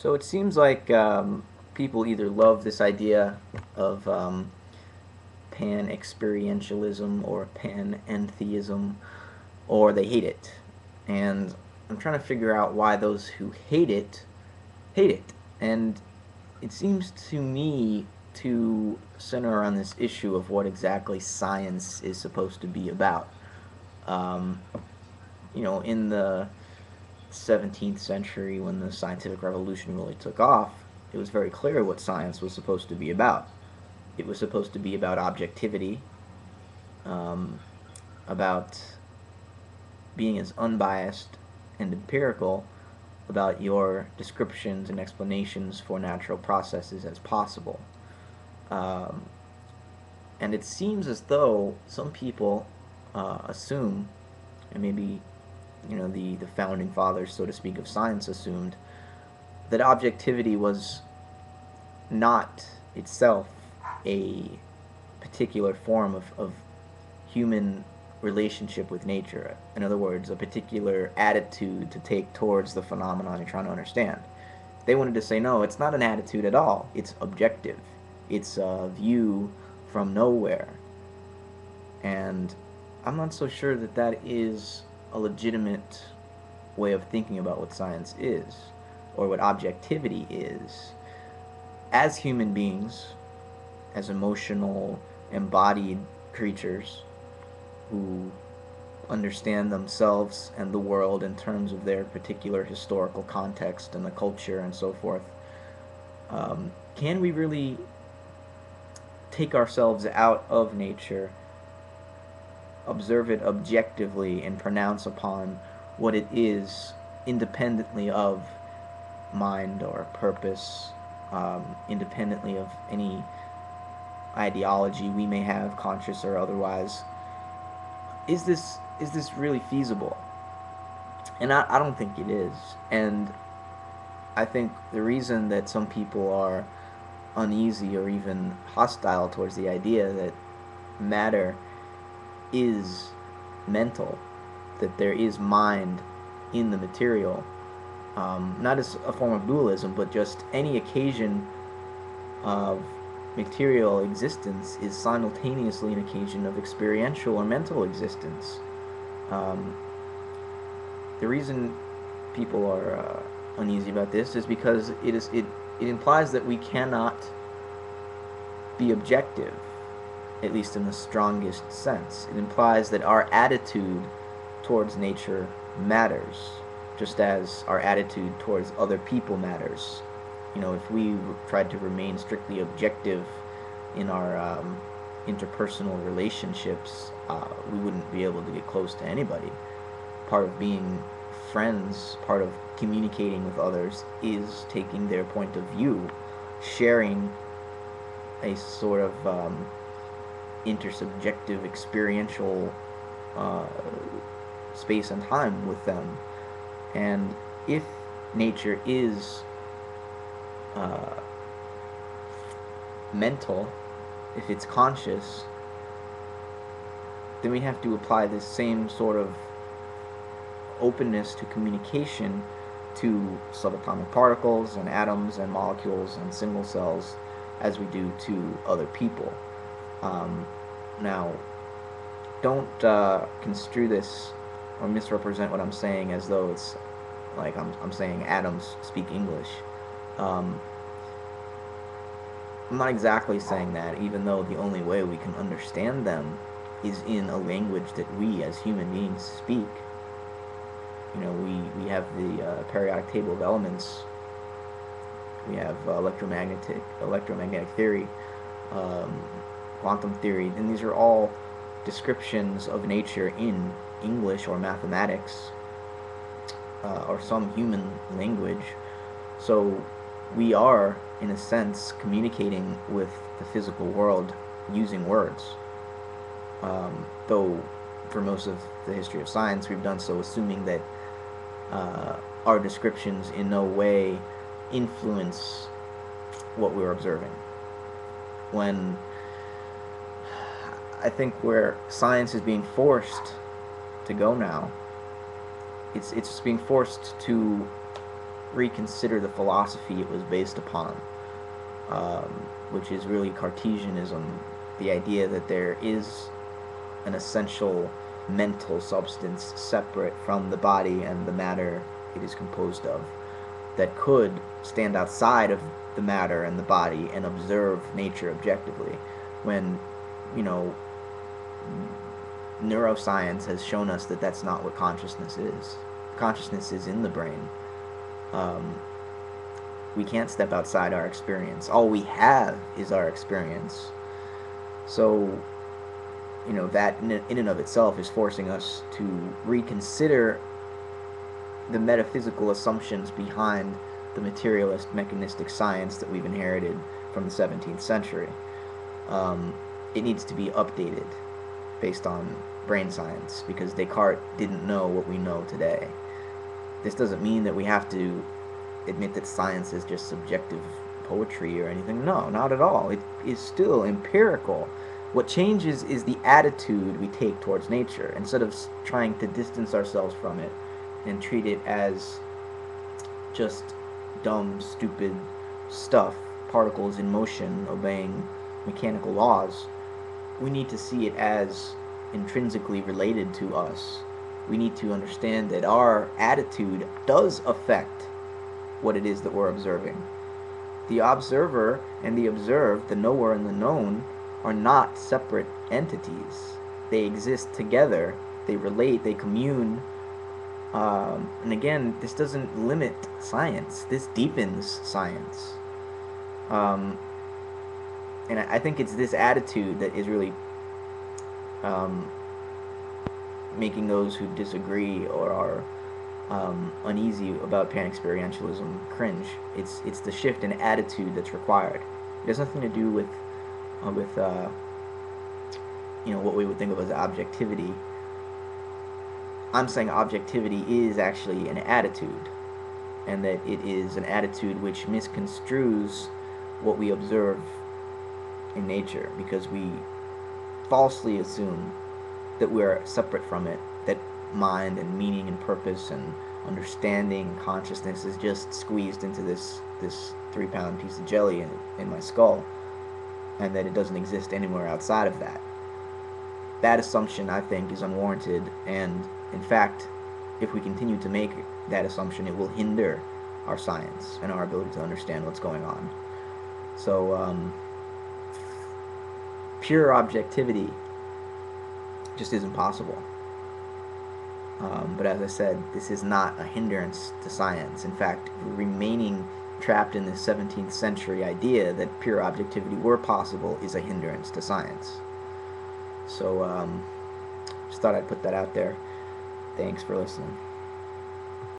So it seems like people either love this idea of pan-experientialism or pan-entheism, or they hate it. And I'm trying to figure out why those who hate it. And it seems to me to center around this issue of what exactly science is supposed to be about. Um, in the 17th century, when the scientific revolution really took off, it was very clear what science was supposed to be about. It was supposed to be about objectivity, um, about being as unbiased and empirical about your descriptions and explanations for natural processes as possible. Um, and it seems as though some people assume, and maybe the founding fathers, so to speak, of science assumed that objectivity was not itself a particular form of human relationship with nature. In other words, a particular attitude to take towards the phenomenon you're trying to understand. They wanted to say, no, it's not an attitude at all. It's objective. It's a view from nowhere. And I'm not so sure that that is a legitimate way of thinking about what science is or what objectivity is. As human beings, as emotional, embodied creatures who understand themselves and the world in terms of their particular historical context and the culture and so forth, can we really take ourselves out of nature, observe it objectively, and pronounce upon what it is independently of mind or purpose, independently of any ideology we may have, conscious or otherwise? Is this really feasible? And I don't think it is. And I think the reason that some people are uneasy or even hostile towards the idea that matter is mental, that there is mind in the material, not as a form of dualism, but just any occasion of material existence is simultaneously an occasion of experiential or mental existence. Um, the reason people are uneasy about this is because it implies that we cannot be objective, at least in the strongest sense. It implies that our attitude towards nature matters, just as our attitude towards other people matters. If we tried to remain strictly objective in our interpersonal relationships, we wouldn't be able to get close to anybody. Part of being friends, part of communicating with others, is taking their point of view, sharing a sort of intersubjective experiential uh, space and time with them. And if nature is uh, mental, if it's conscious, then we have to apply this same sort of openness to communication to subatomic particles and atoms and molecules and single cells as we do to other people. Um, Now, don't construe this or misrepresent what I'm saying as though it's like I'm saying atoms speak English. Um, I'm not exactly saying that, even though the only way we can understand them is in a language that we as human beings speak. We have the periodic table of elements. We have electromagnetic theory, um, quantum theory, and these are all descriptions of nature in English or mathematics or some human language. So we are, in a sense, communicating with the physical world using words. Though for most of the history of science, we've done so assuming that our descriptions in no way influence what we're observing. When I think where science is being forced to go now, it's being forced to reconsider the philosophy it was based upon, um, which is really Cartesianism, the idea that there is an essential mental substance separate from the body and the matter it is composed of, that could stand outside of the matter and the body and observe nature objectively, when, you know, neuroscience has shown us that that's not what consciousness is. Consciousness is in the brain. Um, we can't step outside our experience. All we have is our experience. So, you know, that in and of itself is forcing us to reconsider the metaphysical assumptions behind the materialist mechanistic science that we've inherited from the 17th century. It needs to be updated based on brain science, because Descartes didn't know what we know today. This doesn't mean that we have to admit that science is just subjective poetry or anything. No, not at all. It is still empirical. What changes is the attitude we take towards nature. Instead of trying to distance ourselves from it and treat it as just dumb, stupid stuff, particles in motion obeying mechanical laws, we need to see it as intrinsically related to us. We need to understand that our attitude does affect what it is that we're observing. The observer and the observed, the knower and the known, are not separate entities. They exist together. They relate. They commune. And again, this doesn't limit science. This deepens science. And I think it's this attitude that is really making those who disagree or are uneasy about pan-experientialism cringe. It's the shift in attitude that's required. It has nothing to do with you know, what we would think of as objectivity. I'm saying objectivity is actually an attitude, and that it is an attitude which misconstrues what we observe in nature, because we falsely assume that we're separate from it, that mind and meaning and purpose and understanding and consciousness is just squeezed into this 3-pound piece of jelly in my skull, and that it doesn't exist anywhere outside of that. That assumption, I think, is unwarranted, and in fact, if we continue to make that assumption, it will hinder our science and our ability to understand what's going on. So, pure objectivity just isn't possible. But as I said, this is not a hindrance to science. In fact, remaining trapped in this 17th century idea that pure objectivity were possible is a hindrance to science. So, just thought I'd put that out there. Thanks for listening.